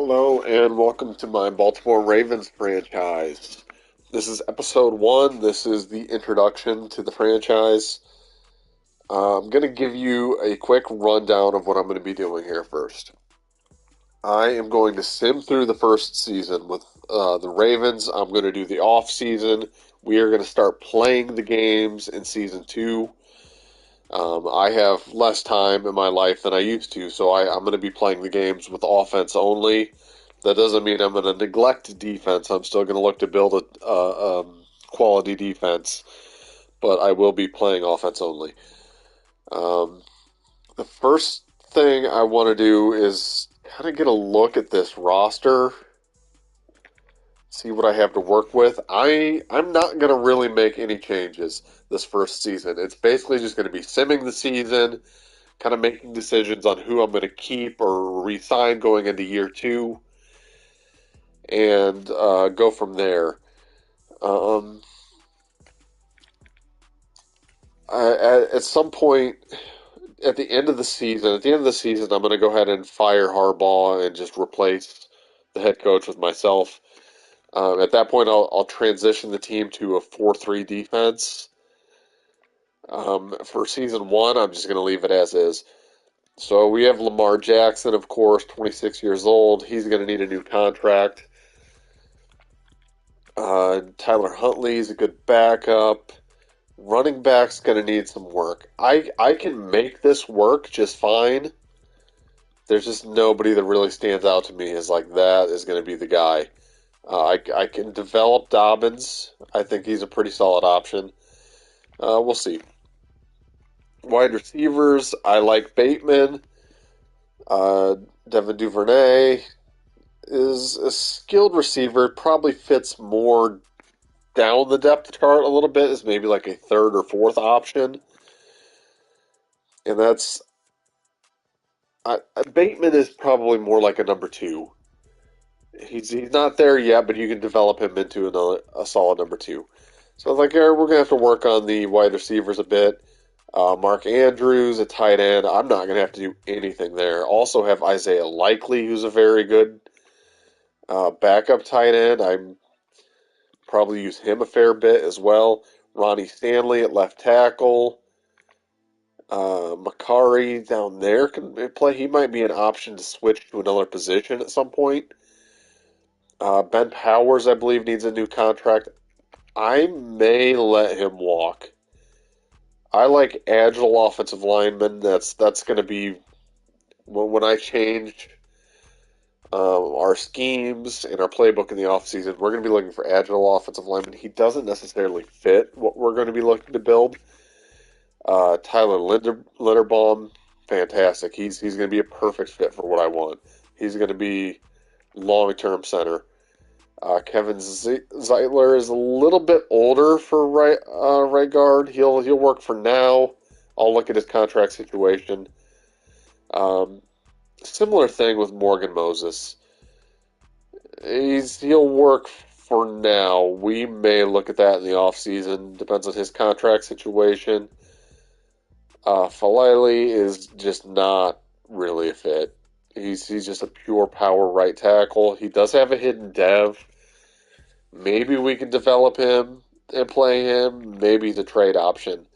Hello and welcome to my Baltimore Ravens franchise. This is episode one. This is the introduction to the franchise. I'm going to give you a quick rundown of what I'm going to be doing here first. I am going to sim through the first season with the Ravens. I'm going to do the off season. We are going to start playing the games in season two. I have less time in my life than I used to, so I'm going to be playing the games with offense only. That doesn't mean I'm going to neglect defense. I'm still going to look to build a quality defense, but I will be playing offense only. Um, the first thing I want to do is kind of get a look at this roster, see what I have to work with. I'm not going to really make any changes this first season. It's basically just going to be simming the season, kind of making decisions on who I'm going to keep or re-sign going into year two, and go from there. Um, at some point at the end of the season, I'm going to go ahead and fire Harbaugh and just replace the head coach with myself. At that point, I'll transition the team to a 4-3 defense. For season one, I'm just going to leave it as is. So we have Lamar Jackson, of course, 26 years old. He's going to need a new contract. Tyler Huntley is a good backup. Running back's going to need some work. I can make this work just fine. There's just nobody that really stands out to me as like that is going to be the guy. I can develop Dobbins. I think he's a pretty solid option. We'll see. Wide receivers, I like Bateman. Uh, Devin Duvernay is a skilled receiver. Probably fits more down the depth chart a little bit as maybe like a third or fourth option. And that's Bateman is probably more like a number two. He's not there yet, but you can develop him into a solid number two. So I was like, yeah, we're gonna have to work on the wide receivers a bit. Mark Andrews, a tight end. I'm not gonna have to do anything there. Also have Isaiah Likely, who's a very good backup tight end. I'm probably use him a fair bit as well. Ronnie Stanley at left tackle. Makari down there can play. He might be an option to switch to another position at some point. Ben Powers, I believe, needs a new contract. I may let him walk. I like agile offensive linemen. That's going to be when I change our schemes and our playbook in the offseason. We're going to be looking for agile offensive linemen. He doesn't necessarily fit what we're going to be looking to build. Tyler Linderbaum, fantastic. He's going to be a perfect fit for what I want. He's going to be long-term center. Kevin Zeitler is a little bit older for right guard. He'll work for now. I'll look at his contract situation. Similar thing with Morgan Moses. He'll work for now. We may look at that in the off season. Depends on his contract situation. Falele is just not really a fit. He's just a pure power right tackle. He does have a hidden dev. Maybe we can develop him and play him. Maybe the trade option.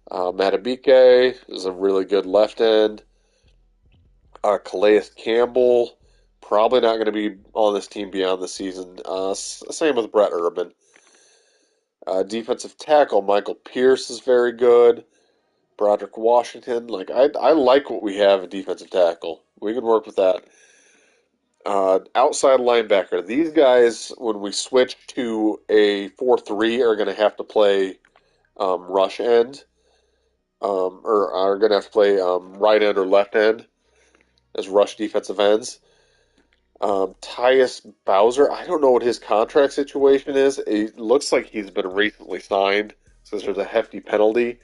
Matabike is a really good left end. Calais Campbell, probably not going to be on this team beyond the season. Same with Brett Urban. Defensive tackle, Michael Pierce is very good. Broderick Washington, I like what we have at defensive tackle. We can work with that. Outside linebacker. These guys, when we switch to a 4-3, are going to have to play rush end, or are going to have to play right end or left end as rush defensive ends. Tyus Bowser, I don't know what his contract situation is. It looks like he's been recently signed since there's a hefty penalty.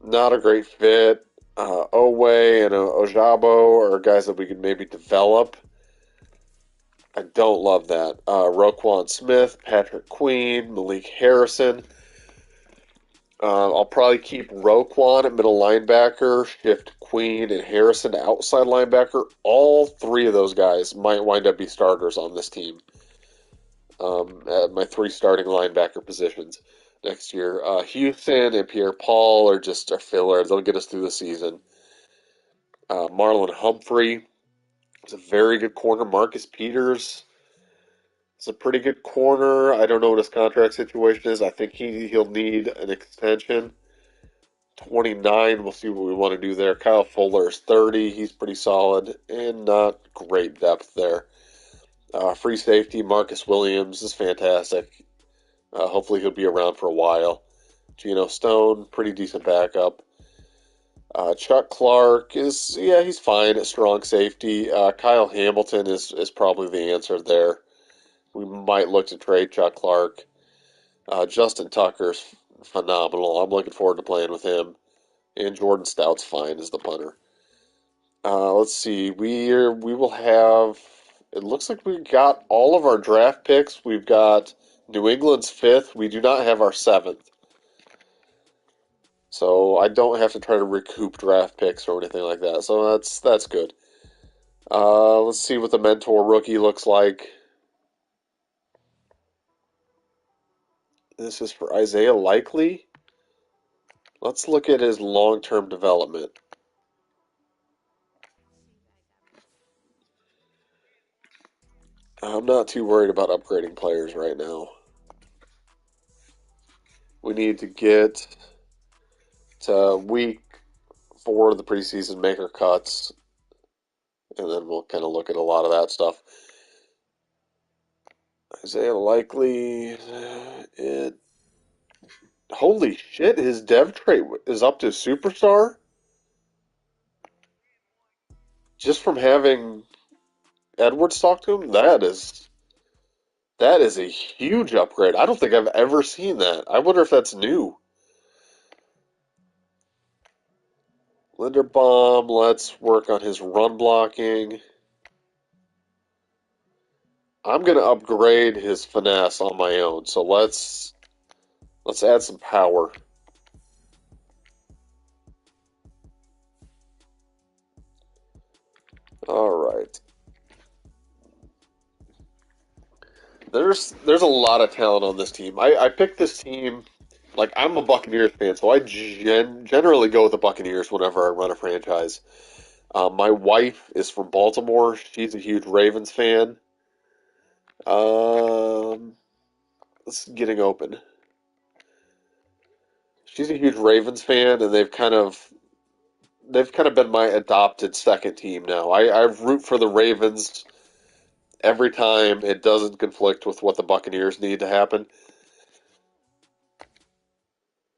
Not a great fit. Owe and Ojabo are guys that we could maybe develop. I don't love that. Roquan Smith, Patrick Queen, Malik Harrison. I'll probably keep Roquan at middle linebacker, shift Queen, and Harrison outside linebacker. All three of those guys might wind up be starters on this team. At my three starting linebacker positions next year. Houston and Pierre Paul are just a filler. They'll get us through the season. Marlon Humphrey is a very good corner. Marcus Peters is a pretty good corner. I don't know what his contract situation is. I think he'll need an extension. 29, we'll see what we want to do there. Kyle Fuller is 30. He's pretty solid and not great depth there. Free safety, Marcus Williams is fantastic. Hopefully he'll be around for a while. Geno Stone, pretty decent backup. Chuck Clark he's fine at strong safety. Kyle Hamilton is probably the answer there. We might look to trade Chuck Clark. Justin Tucker's phenomenal. I'm looking forward to playing with him. And Jordan Stout's fine as the punter. Let's see. We will have. It looks like we got all of our draft picks. We've got New England's fifth. We do not have our seventh. So I don't have to try to recoup draft picks or anything like that. So that's good. Let's see what the mentor rookie looks like. This is for Isaiah Likely. Let's look at his long-term development. I'm not too worried about upgrading players right now. We need to get to week 4 of the preseason, make our cuts, and then we'll kind of look at a lot of that stuff. Isaiah Likely, holy shit, his dev trait is up to superstar just from having Edwards talk to him. That is a huge upgrade. I don't think I've ever seen that. I wonder if that's new. Linderbaum, let's work on his run blocking. I'm gonna upgrade his finesse on my own. So let's add some power. All right. There's a lot of talent on this team. I picked this team like I'm a Buccaneers fan, so I generally go with the Buccaneers whenever I run a franchise. My wife is from Baltimore. She's a huge Ravens fan. Um, it's getting open. She's a huge Ravens fan, and they've kind of been my adopted second team now. I root for the Ravens every time it doesn't conflict with what the Buccaneers need to happen.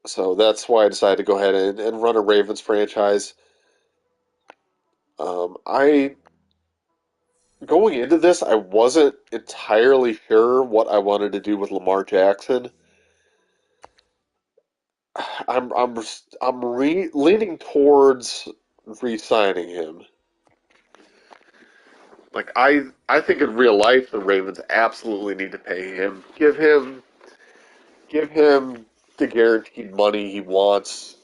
So that's why I decided to go ahead and run a Ravens franchise. I going into this, I wasn't entirely sure what I wanted to do with Lamar Jackson. I'm I'm leaning towards re-signing him. Like I think in real life the Ravens absolutely need to pay him. Give him the guaranteed money he wants.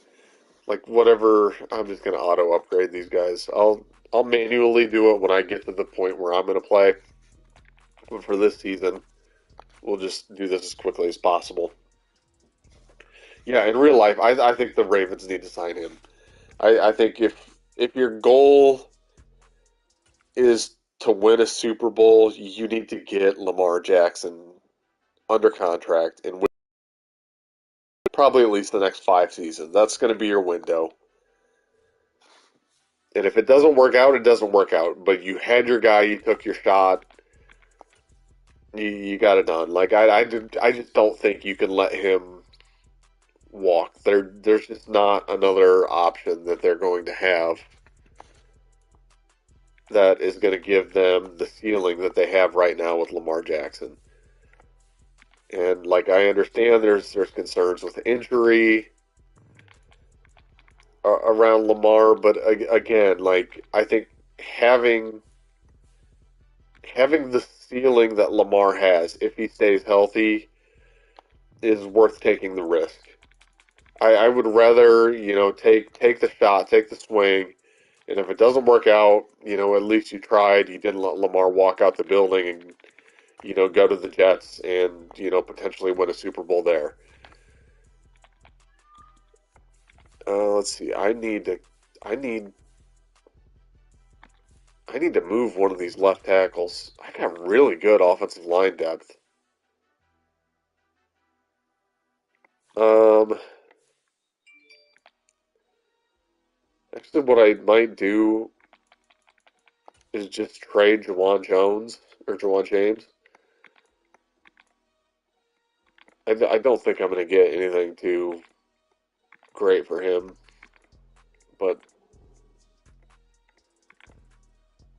Like whatever, I'm just gonna auto upgrade these guys. I'll manually do it when I get to the point where I'm gonna play. But for this season, we'll just do this as quickly as possible. Yeah, in real life, I think the Ravens need to sign him. I think if your goal is to win a Super Bowl, you need to get Lamar Jackson under contract and win probably at least the next 5 seasons. That's going to be your window. And if it doesn't work out, it doesn't work out. But you had your guy, you took your shot, you got it done. Like I just don't think you can let him walk. There's just not another option that they're going to have that is going to give them the ceiling that they have right now with Lamar Jackson. And like I understand, there's concerns with injury around Lamar, but again, like I think having having the ceiling that Lamar has, if he stays healthy, is worth taking the risk. I would rather take the shot, take the swing, And if it doesn't work out, at least you tried. You didn't let Lamar walk out the building and, go to the Jets and, potentially win a Super Bowl there. Let's see. I need, I need to move one of these left tackles. I got really good offensive line depth. Um, Actually, what I might do is just trade Jawan Jones or Jawan James. I don't think I'm going to get anything too great for him, but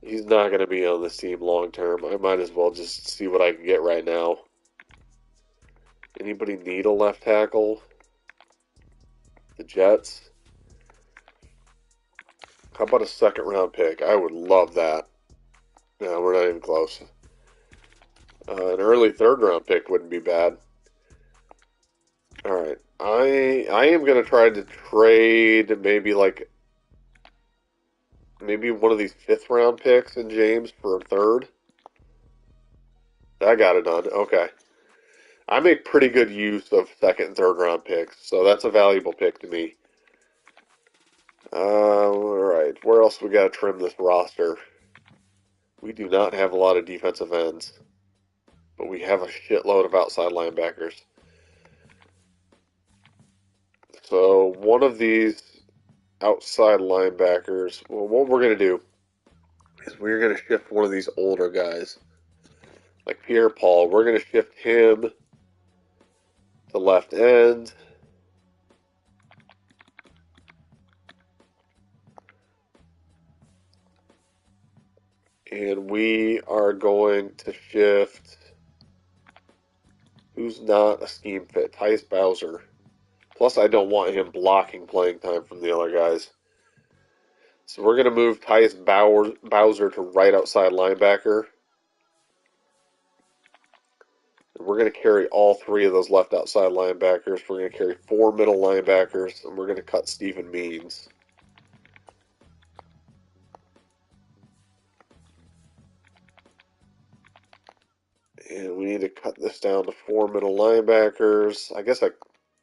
he's not going to be on this team long term. I might as well just see what I can get right now. Anybody need a left tackle? The Jets? How about a second round pick? I would love that. No, we're not even close. An early third round pick wouldn't be bad. All right, I am gonna try to trade maybe one of these fifth round picks in James for a third. I got it done. Okay, I make pretty good use of second and third round picks, so that's a valuable pick to me. All right, where else we gotta trim this roster? We do not have a lot of defensive ends, but we have a shitload of outside linebackers. So one of these outside linebackers, well, what we're going to do is we're going to shift one of these older guys, like Pierre Paul. We're going to shift him to left end. And we are going to shift, who's not a scheme fit, Tyus Bowser. Plus, I don't want him blocking playing time from the other guys. So we're going to move Tyus Bowser to right outside linebacker. And we're going to carry all three of those left outside linebackers. We're going to carry four middle linebackers, and we're going to cut Stephen Means. And we need to cut this down to four middle linebackers. I guess I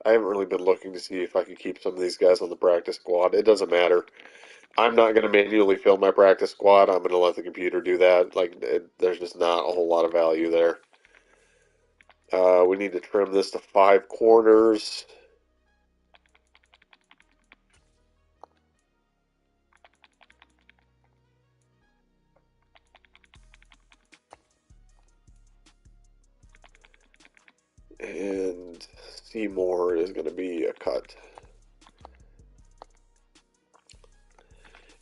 haven't really been looking to see if I can keep some of these guys on the practice squad. It doesn't matter. I'm not going to manually fill my practice squad. I'm going to let the computer do that. There's just not a whole lot of value there. We need to trim this to 5 corners. And Seymour is going to be a cut.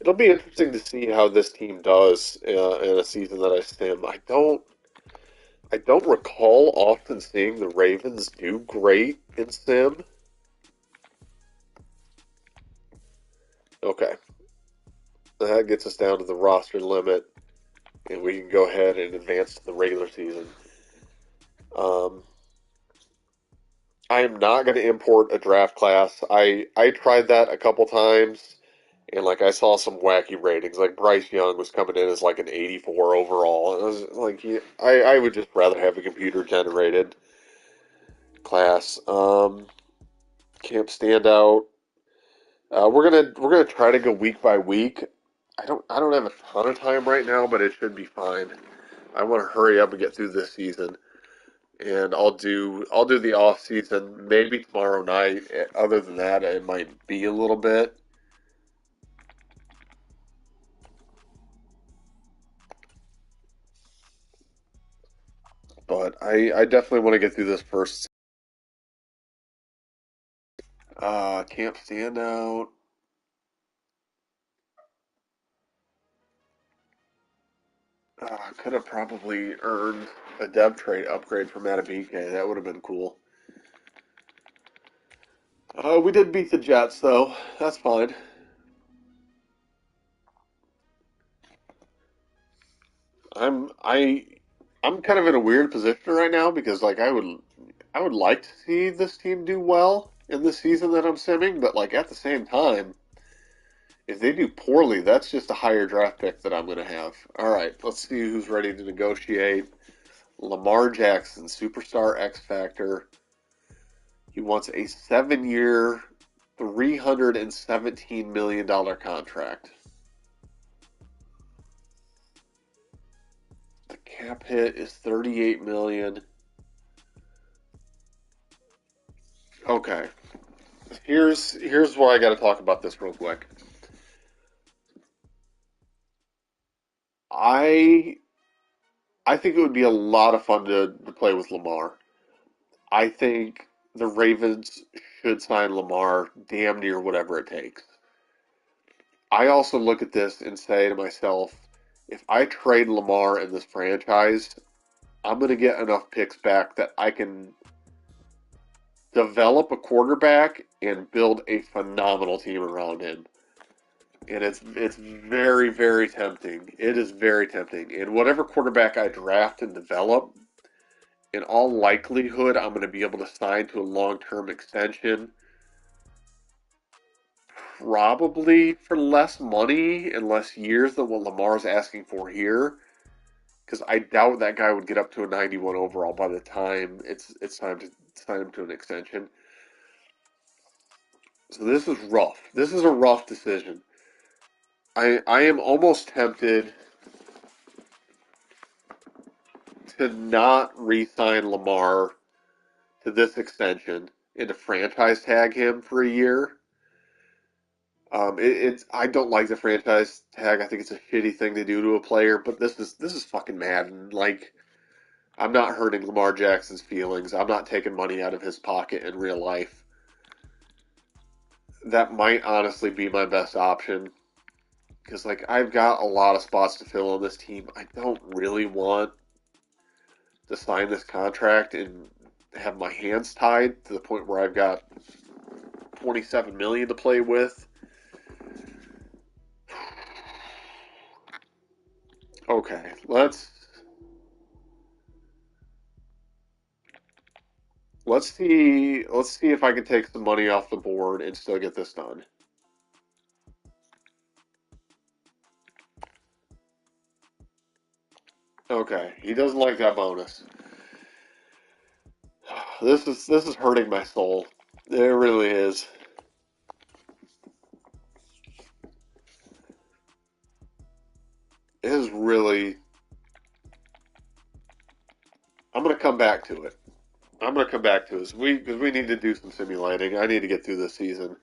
It'll be interesting to see how this team does in a season that I sim. I don't recall often seeing the Ravens do great in sim. Okay, that gets us down to the roster limit, and we can go ahead and advance to the regular season. Um, I am not going to import a draft class. I tried that a couple times, and I saw some wacky ratings. Like Bryce Young was coming in as like an 84 overall, and I was like, yeah, I would just rather have a computer generated class. Camp standout. We're gonna try to go week by week. I don't have a ton of time right now, but it should be fine. I want to hurry up and get through this season, and I'll do the off season maybe tomorrow night. Other than that, it might be a little bit. But I definitely want to get through this first. Camp standout. Could have probably earned a dev trade upgrade from Matabike. That would have been cool. We did beat the Jets, though. That's fine. I'm I I'm kind of in a weird position right now because I would like to see this team do well in the season that I'm simming, but at the same time, If they do poorly, that's just a higher draft pick that I'm going to have. All right, let's see who's ready to negotiate. Lamar Jackson, superstar X Factor. He wants a 7-year, $317 million contract. The cap hit is $38 million. Okay. Here's why I got to talk about this real quick. I I think it would be a lot of fun to play with Lamar. I think the Ravens should sign Lamar damn near whatever it takes. I also look at this and say to myself, if I trade Lamar in this franchise, I'm going to get enough picks back that I can develop a quarterback and build a phenomenal team around him. And it's very, very tempting. It is very tempting. And whatever quarterback I draft and develop, in all likelihood, I'm going to be able to sign to a long-term extension, probably for less money and less years than what Lamar's asking for here. Because I doubt that guy would get up to a 91 overall by the time it's time to sign him to an extension. So this is rough. This is a rough decision. I am almost tempted to not re-sign Lamar to this extension and to franchise tag him for a year. It's I don't like the franchise tag. I think it's a shitty thing to do to a player, but this is fucking Madden. Like, I'm not hurting Lamar Jackson's feelings. I'm not taking money out of his pocket in real life. That might honestly be my best option because like I've got a lot of spots to fill on this team. I don't really want to sign this contract and have my hands tied to the point where I've got 27 million to play with. Okay, let's see if I can take some money off the board and still get this done. Okay, he doesn't like that bonus. This is hurting my soul. It really is. It is really. I'm gonna come back to it. I'm gonna come back to it. Because we need to do some simulating. I need to get through this season.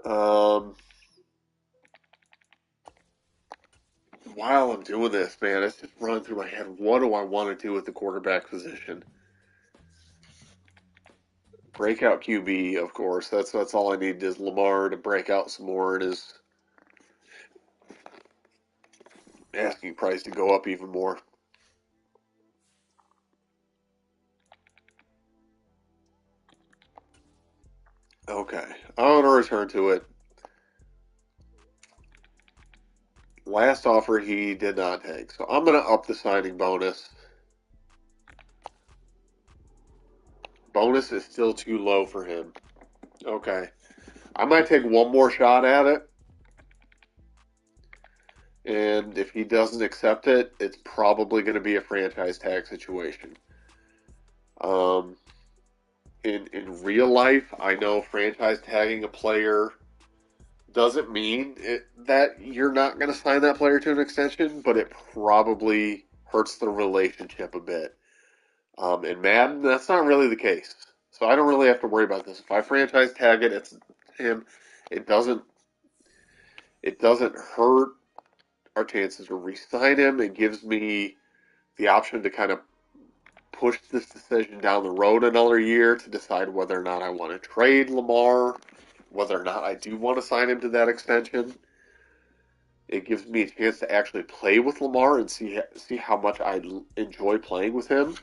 Um, while I'm doing this, man, it's just running through my head. What do I want to do with the quarterback position? Breakout QB, of course. That's all I need is Lamar to break out some more and his asking price to go up even more. Okay, I want to return to it. Last offer he did not take, so I'm going to up the signing bonus. Bonus is still too low for him. Okay, I might take one more shot at it, and if he doesn't accept it, it's probably going to be a franchise tag situation. Um, in real life, I know franchise tagging a player doesn't mean that you're not going to sign that player to an extension, but it probably hurts the relationship a bit. In Madden, that's not really the case, so I don't really have to worry about this. If I franchise tag it, it's him. It doesn't. It doesn't hurt our chances to re-sign him. It gives me the option to kind of push this decision down the road another year to decide whether or not I want to trade Lamar, whether or not I do want to sign him to that extension. It gives me a chance to actually play with Lamar and see how much I enjoy playing with him.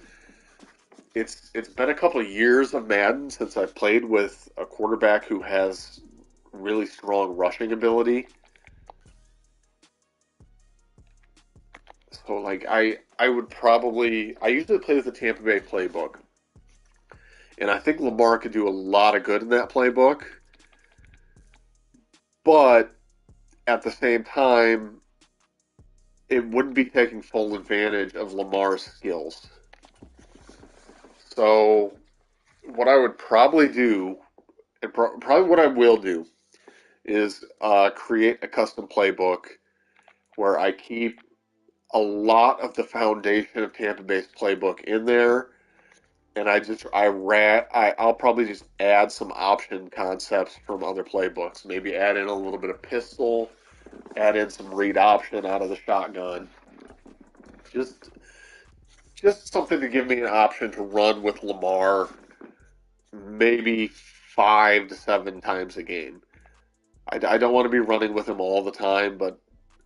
It's been a couple of years of Madden since I've played with a quarterback who has really strong rushing ability. So like I would probably I usually play with the Tampa Bay playbook. And I think Lamar could do a lot of good in that playbook. but at the same time, it wouldn't be taking full advantage of Lamar's skills. So, what I would probably do, and probably what I will do, is create a custom playbook where I keep a lot of the foundation of Tampa Bay's playbook in there, and I'll probably just add some option concepts from other playbooks. Maybe add in a little bit of pistol, add in some read option out of the shotgun. Just just something to give me an option to run with Lamar maybe 5 to 7 times a game. I don't want to be running with him all the time, but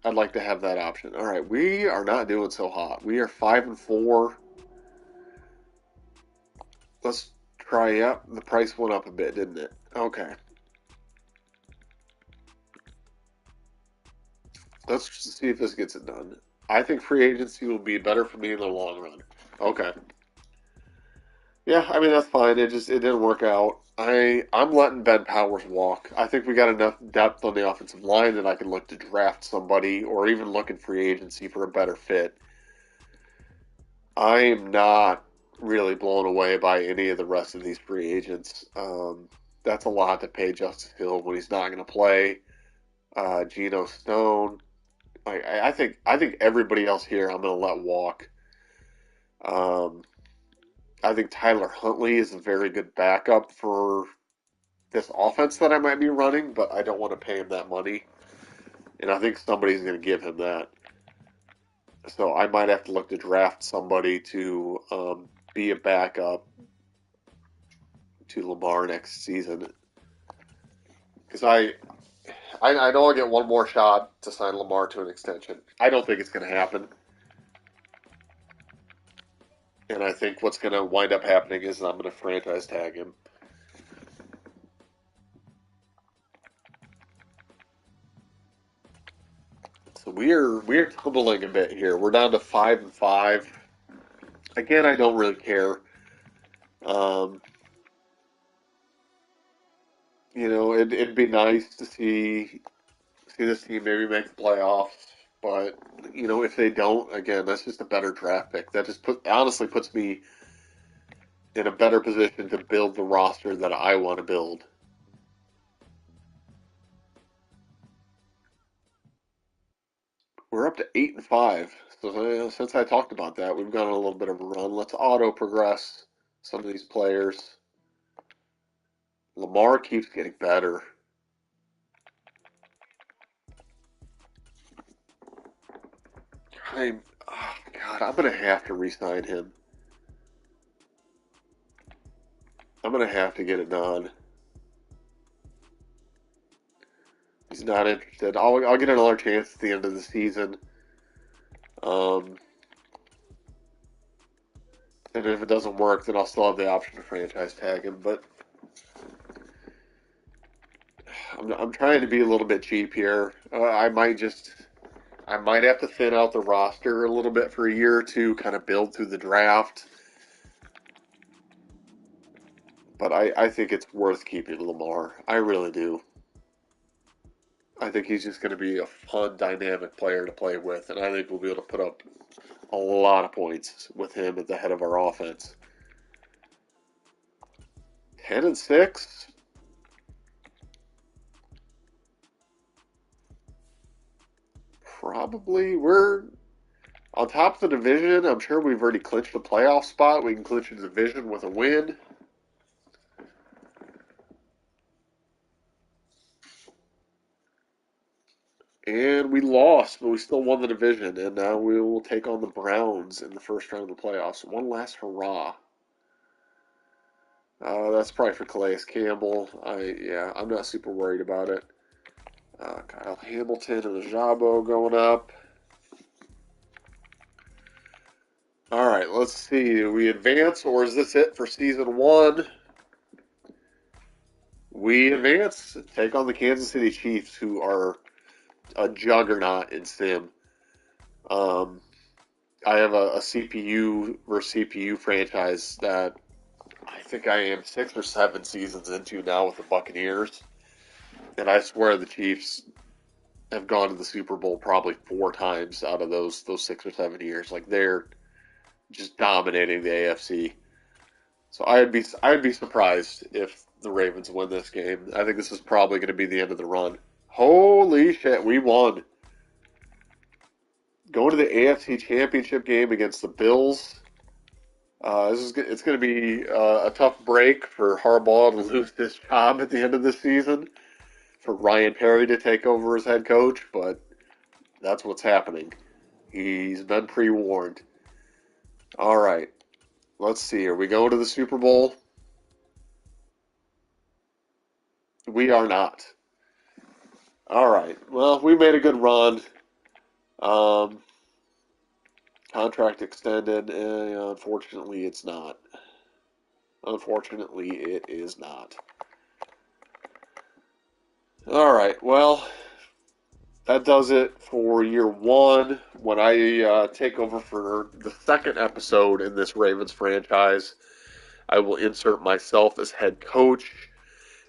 I'd like to have that option. All right, we are not doing so hot. We are 5-4. Let's try. Yep, the price went up a bit, didn't it? Okay. Let's see if this gets it done. I think free agency will be better for me in the long run. Okay. Yeah, I mean that's fine. It didn't work out. I'm letting Ben Powers walk. I think we got enough depth on the offensive line that I can look to draft somebody or even look in free agency for a better fit. I am not really blown away by any of the rest of these free agents. That's a lot to pay Justice Hill when he's not going to play. Geno Stone. I think everybody else here I'm going to let walk. Um, I think Tyler Huntley is a very good backup for this offense that I might be running, but I don't want to pay him that money. And I think somebody's going to give him that. So I might have to look to draft somebody to be a backup to Lamar next season. Because I know I'll get one more shot to sign Lamar to an extension. I don't think it's going to happen. And I think what's going to wind up happening is I'm going to franchise tag him. So we're tumbling a bit here. We're down to 5-5. Again, I don't really care. Um, it'd be nice to see this team maybe make the playoffs, but if they don't, again, that's just a better draft pick. That just honestly puts me in a better position to build the roster that I want to build. We're up to 8-5. So since I talked about that, we've gone on a little bit of a run. Let's auto progress some of these players. Lamar keeps getting better. Oh God, I'm gonna have to re-sign him. I'm gonna have to get it done. He's not interested. I'll get another chance at the end of the season. Um, and if it doesn't work, then I'll still have the option to franchise tag him. But I'm trying to be a little bit cheap here. I might have to thin out the roster a little bit for a year or two, kind of build through the draft. But I think it's worth keeping Lamar. I really do. I think he's just going to be a fun, dynamic player to play with, and I think we'll be able to put up a lot of points with him at the head of our offense. 10-6. Probably we're on top of the division. I'm sure we've already clinched the playoff spot. We can clinch the division with a win. And we lost, but we still won the division. And now we will take on the Browns in the first round of the playoffs. One last hurrah. That's probably for Calais Campbell. I'm not super worried about it. Kyle Hamilton and Ajabo going up. All right, let's see. Do we advance, or is this it for season one? We advance. Take on the Kansas City Chiefs, who are a juggernaut in Sim. Um, I have a CPU versus CPU franchise that I think I am 6 or 7 seasons into now with the Buccaneers. And I swear the Chiefs have gone to the Super Bowl probably 4 times out of those 6 or 7 years. Like they're just dominating the AFC. So I'd be surprised if the Ravens win this game. I think this is probably going to be the end of the run. Holy shit, we won. Going to the AFC Championship game against the Bills. It's going to be a tough break for Harbaugh to lose his job at the end of the season, for Ryan Perry to take over as head coach, but that's what's happening. He's been pre-warned. All right, let's see. Are we going to the Super Bowl? We are not. All right. Well, we made a good run. Um, Contract extended. Unfortunately, it's not. Unfortunately, it is not. All right. Well, that does it for year one. When I take over for the second episode in this Ravens franchise, I will insert myself as head coach.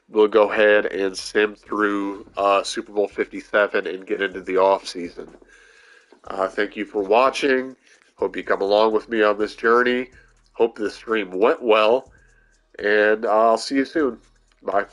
We'll go ahead and sim through Super Bowl 57 and get into the off season. Thank you for watching. Hope you come along with me on this journey. Hope this stream went well, and I'll see you soon. Bye.